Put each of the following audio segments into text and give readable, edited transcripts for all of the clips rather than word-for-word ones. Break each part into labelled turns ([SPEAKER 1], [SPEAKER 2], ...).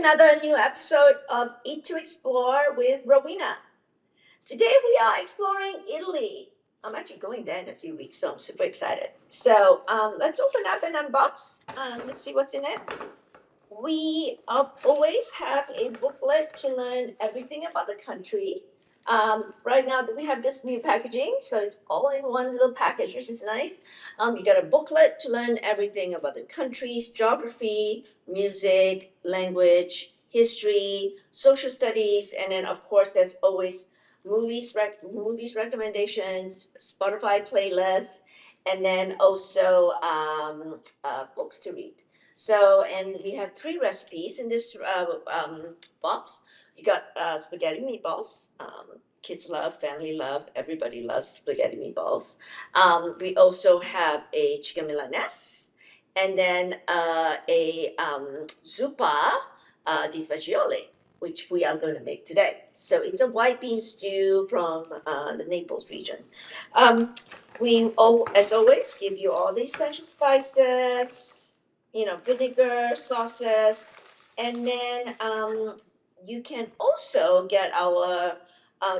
[SPEAKER 1] another new episode of Eat to Explore with Rowena. Today we are exploring Italy. I'm actually going there in a few weeks, so I'm super excited. So let's open up and unbox. Let's see what's in it. We always have a booklet to learn everything about the country. Right now we have this new packaging, so it's all in one little package, which is nice. You got a booklet to learn everything about the countries, geography, music, language, history, social studies, and then of course there's always movies recommendations, Spotify playlists, and then also books to read. So, and we have three recipes in this box. You got spaghetti meatballs. Kids love, family love, everybody loves spaghetti meatballs. We also have a chicken milanese, and then a zuppa di Fagioli, which we are going to make today. So it's a white bean stew from the Naples region. We, as always, give you all the essential spices, vinegar, sauces, and then you can also get our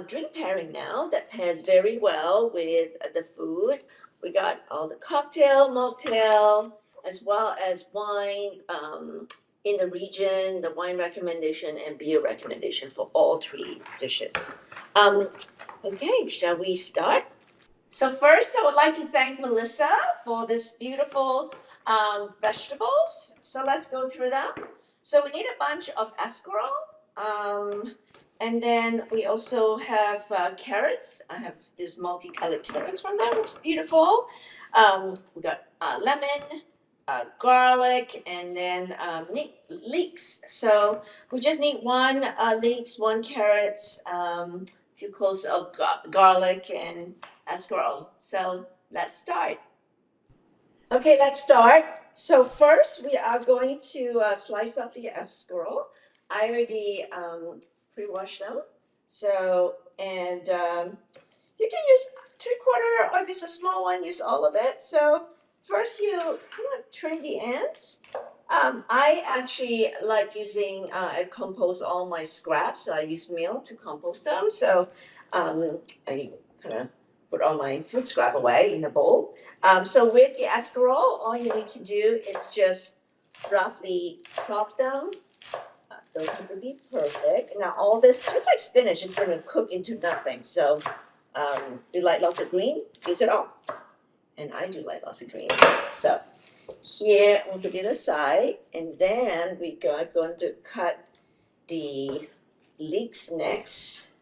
[SPEAKER 1] drink pairing now that pairs very well with the food. We got all the cocktail, mocktail, as well as wine in the region, the wine recommendation and beer recommendation for all three dishes. Okay, shall we start? So first, I would like to thank Melissa for this beautiful vegetables. So let's go through them. So we need a bunch of escarole, and then we also have carrots. I have these multicolored carrots from them, which is beautiful. We got lemon, garlic, and then leeks. So we just need one leeks, one carrots, a few cloves of garlic, and escarole. So let's start. Okay, let's start. So first we are going to slice up the escarole. I already pre-washed them. So, and you can use three-quarter, or if it's a small one, use all of it. So first you trim the ends. I actually like using, I compost all my scraps. So I use meal to compost them. So I kind of put all my food scrap away in a bowl. So with the escarole, all you need to do is just roughly chop them. Don't have to be perfect. Now all this, just like spinach, is going to cook into nothing. So you like lots of green, use it all. And I do like lots of green. So here we'll put it aside, and then we are going to cut the leeks next.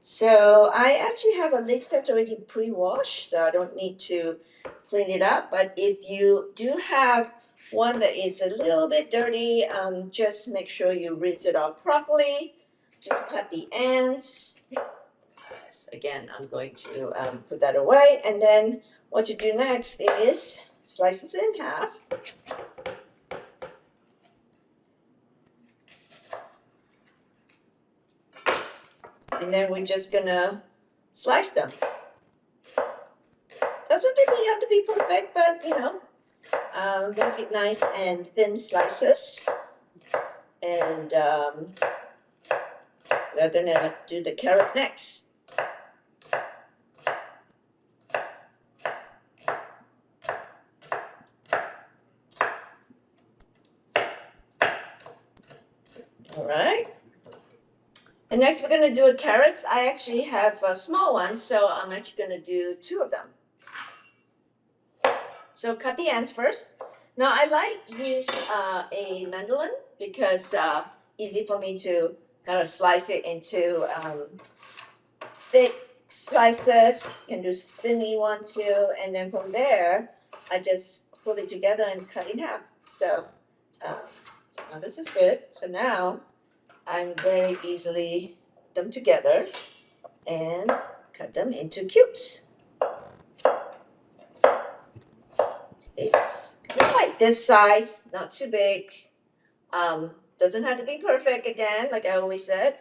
[SPEAKER 1] So I actually have a leeks that's already pre-washed, so I don't need to clean it up. But if you do have one that is a little bit dirty, just make sure you rinse it off properly. Just cut the ends. Yes, again, I'm going to put that away. And then what you do next is slice it in half. And then we're just gonna slice them. Doesn't really have to be perfect, but make it nice and thin slices. And we're gonna do the carrot next. All right. And next we're gonna do a carrots. I actually have small ones, so I'm actually gonna do two of them. So cut the ends first. Now I like use a mandolin because easy for me to kind of slice it into thick slices. You can do thinny one too, and then from there I just pull it together and cut in half. So now this is good. So now I'm very easily them together and cut them into cubes. It's kind of like this size, not too big. Doesn't have to be perfect again, like I always said.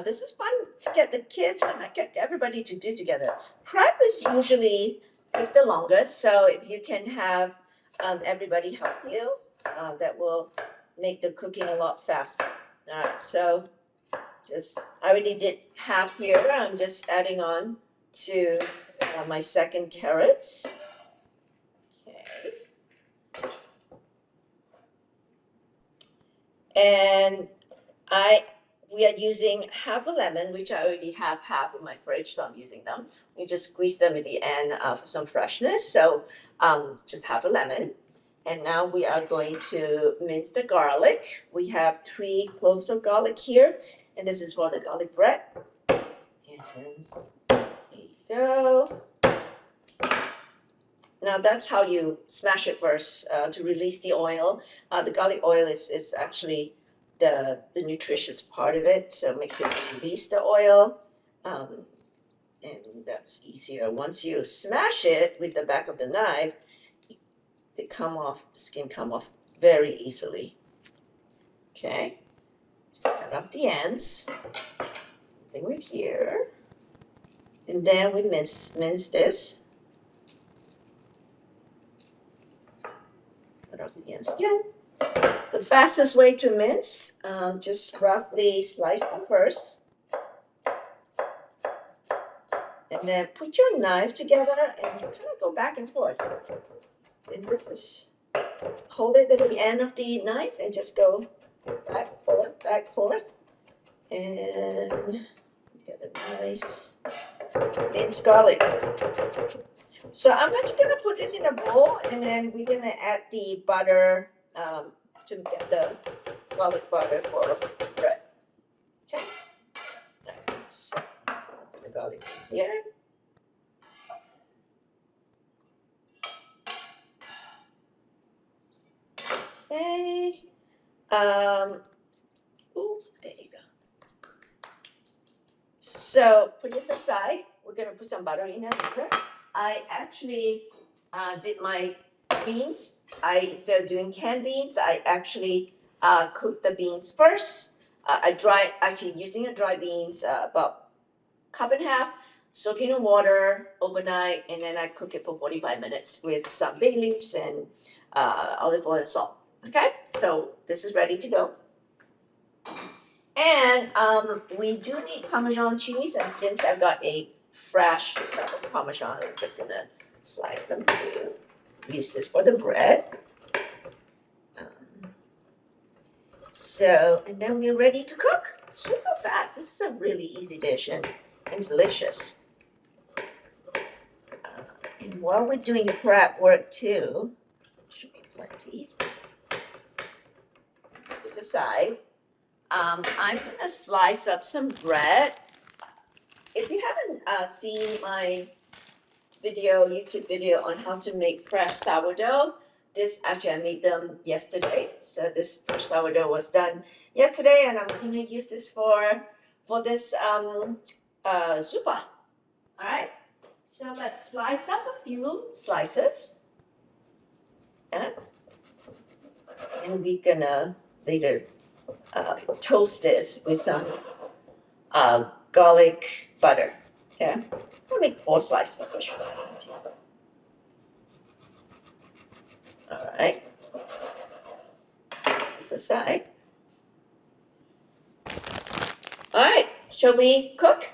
[SPEAKER 1] This is fun to get the kids and get everybody to do together. Prep is usually takes the longest, so if you can have everybody help you, that will make the cooking a lot faster. All right, so I already did half here. I'm just adding on to my second carrots. Okay. And we are using half a lemon, which I already have half in my fridge, so I'm using them. We just squeeze them at the end for some freshness. So just half a lemon. And now we are going to mince the garlic. We have 3 cloves of garlic here, and this is for the garlic bread. And there you go. Now that's how you smash it first to release the oil. The garlic oil is actually the nutritious part of it, so make sure you release the oil. Um, and that's easier. Once you smash it with the back of the knife, the skin come off very easily. Okay, just cut off the ends. Then we're here, and then we mince this. Cut off the ends again. The fastest way to mince, just roughly slice them first. And then put your knife together and kind of go back and forth. And this is, hold it at the end of the knife and just go back, forth. And get a nice minced garlic. So I'm actually going to put this in a bowl, and then we're going to add the butter to get the garlic butter for the bread. Okay. So put the garlic in here. Okay. Ooh, there you go. So put this aside. We're gonna put some butter in it later. I actually did my beans. Instead of doing canned beans, I actually cooked the beans first. Actually using a dry beans, about cup and a half, soak it in water overnight, and then I cook it for 45 minutes with some bay leaves and olive oil and salt. Okay, so this is ready to go. And we do need Parmesan cheese, and since I've got a fresh set of Parmesan, I'm just gonna slice them to use this for the bread. And then we're ready to cook. Super fast. This is a really easy dish and delicious. And while we're doing the prep work too, should be plenty. This aside, I'm gonna slice up some bread. If you haven't seen my YouTube video on how to make fresh sourdough, I made them yesterday. So this fresh sourdough was done yesterday, and I'm gonna use this for this zuppa. All right. So let's slice up a few slices. Yeah. And we're gonna later toast this with some garlic butter. Okay. I'll make 4 slices. All right. This aside. All right. Shall we cook?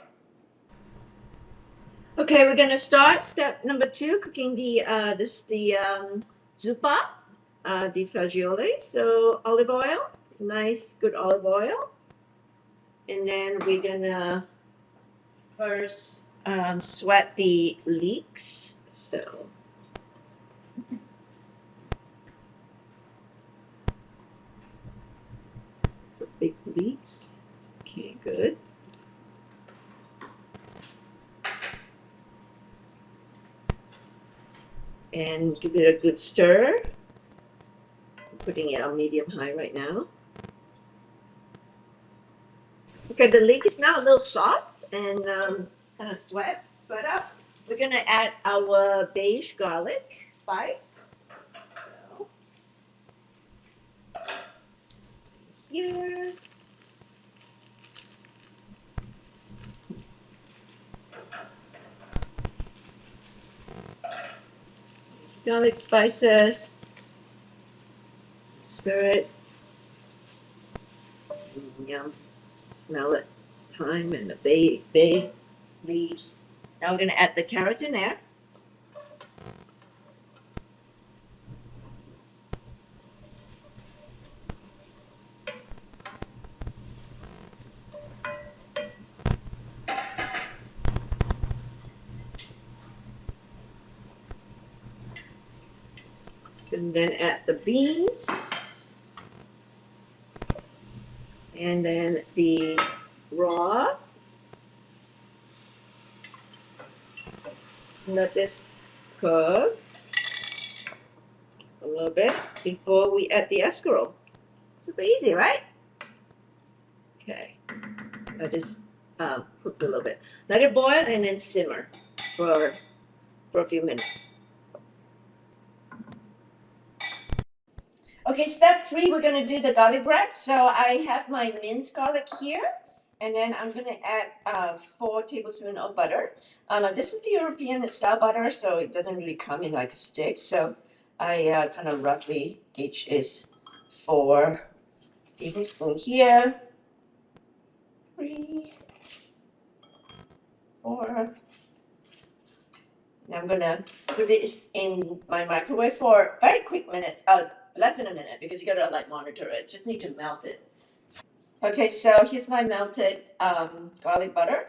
[SPEAKER 1] Okay, we're gonna start step number 2, cooking the zuppa di Fagioli. So olive oil, nice good olive oil, and then we're gonna first sweat the leeks. So it's a big leeks. Okay, good. And give it a good stir. I'm putting it on medium high right now. Okay, the leek is now a little soft and kind of sweat, but we're gonna add our beige garlic spice. So, here. Garlic spices. Stir it. Yum. Smell it. Thyme and the bay leaves. Now we're going to add the carrots in there. And then add the beans. And then the broth. Let this cook a little bit before we add the escarole. Super easy, right? Okay. Let this cook a little bit. Let it boil and then simmer for a few minutes. Okay, step 3, we're going to do the garlic bread. So I have my minced garlic here, and then I'm going to add 4 tablespoons of butter. This is the European style butter, so it doesn't really come in like a stick. So I kind of roughly gauge is 4 tablespoons here. 3, 4. And I'm gonna put this in my microwave for very quick minutes, less than a minute, because you gotta like monitor it. Just need to melt it. Okay, so here's my melted garlic butter.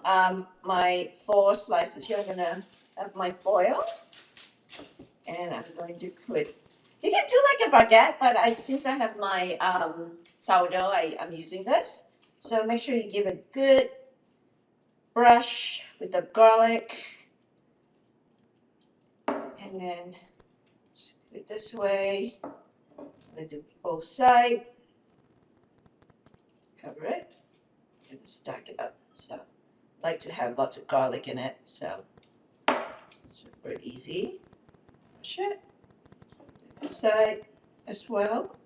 [SPEAKER 1] My 4 slices here. I'm gonna have my foil, and I'm going to put. You can do like a baguette, but since I have my sourdough, I'm using this. So make sure you give a good brush with the garlic. And then split this way. I'm going to do both sides. Cover it and stack it up. So I like to have lots of garlic in it. So super easy. Push it. Do this side as well.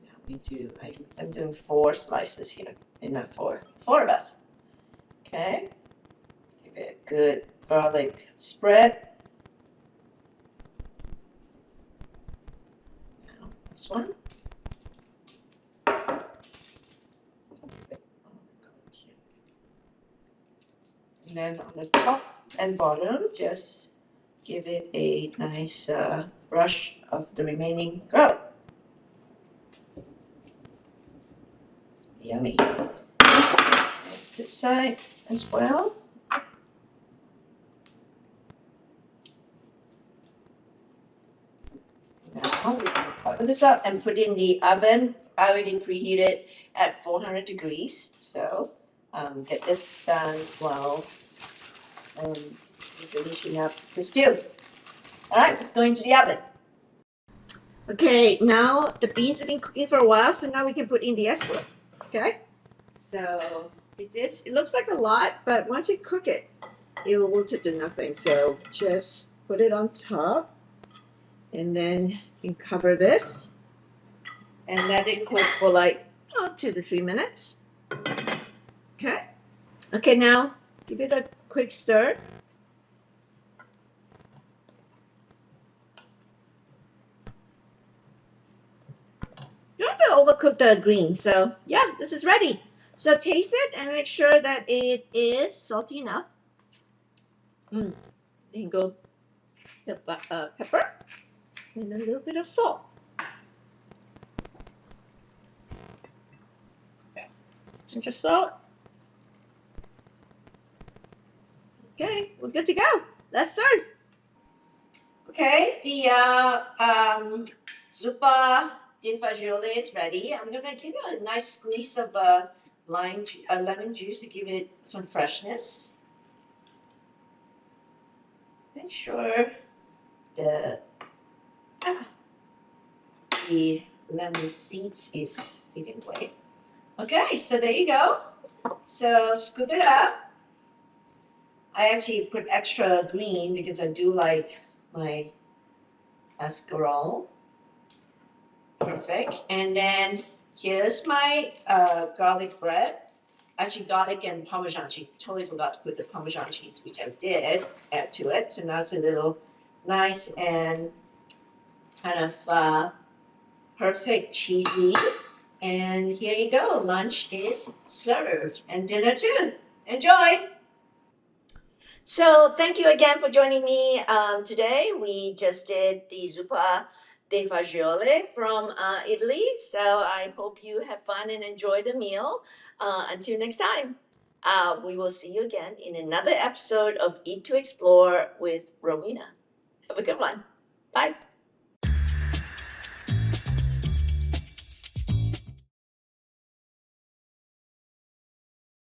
[SPEAKER 1] Now we do, I'm doing 4 slices here. And not 4. 4 of us. Okay. Give it a good garlic spread. Now this one. And then on the top and bottom, just give it a nice brush of the remaining garlic. Yummy. This side as well. Now we can cover this up and put in the oven. I already preheated at 400 degrees. So get this done while you're finishing up the stew. All right, let's go into the oven. Okay, now the beans have been cooking for a while, so now we can put in the escarole. Okay, so it looks like a lot, but once you cook it, it will wilt it to nothing. So just put it on top, and then you can cover this, and let it cook for like 2 to 3 minutes. Okay. Okay, now give it a quick stir. You don't have to overcook the greens. So yeah, this is ready. So taste it and make sure that it is salty enough. Then go the pepper and a little bit of salt. Ginger salt. Okay, we're good to go. Let's serve. Okay, the Zuppa di Fagioli is ready. I'm gonna give it a nice squeeze of lemon juice to give it some freshness. Make sure the lemon seeds is eaten away. Okay, so there you go. So scoop it up. I actually put extra green because I do like my escarole. Perfect. And then here's my garlic bread. Actually, garlic and Parmesan cheese. Totally forgot to put the Parmesan cheese, which I did add to it. So now it's a little nice and kind of perfect cheesy. And here you go. Lunch is served, and dinner too. Enjoy. So thank you again for joining me today. We just did the Zuppa di Fagioli from Italy. So I hope you have fun and enjoy the meal. Until next time, we will see you again in another episode of Eat to Explore with Rowena. Have a good one. Bye.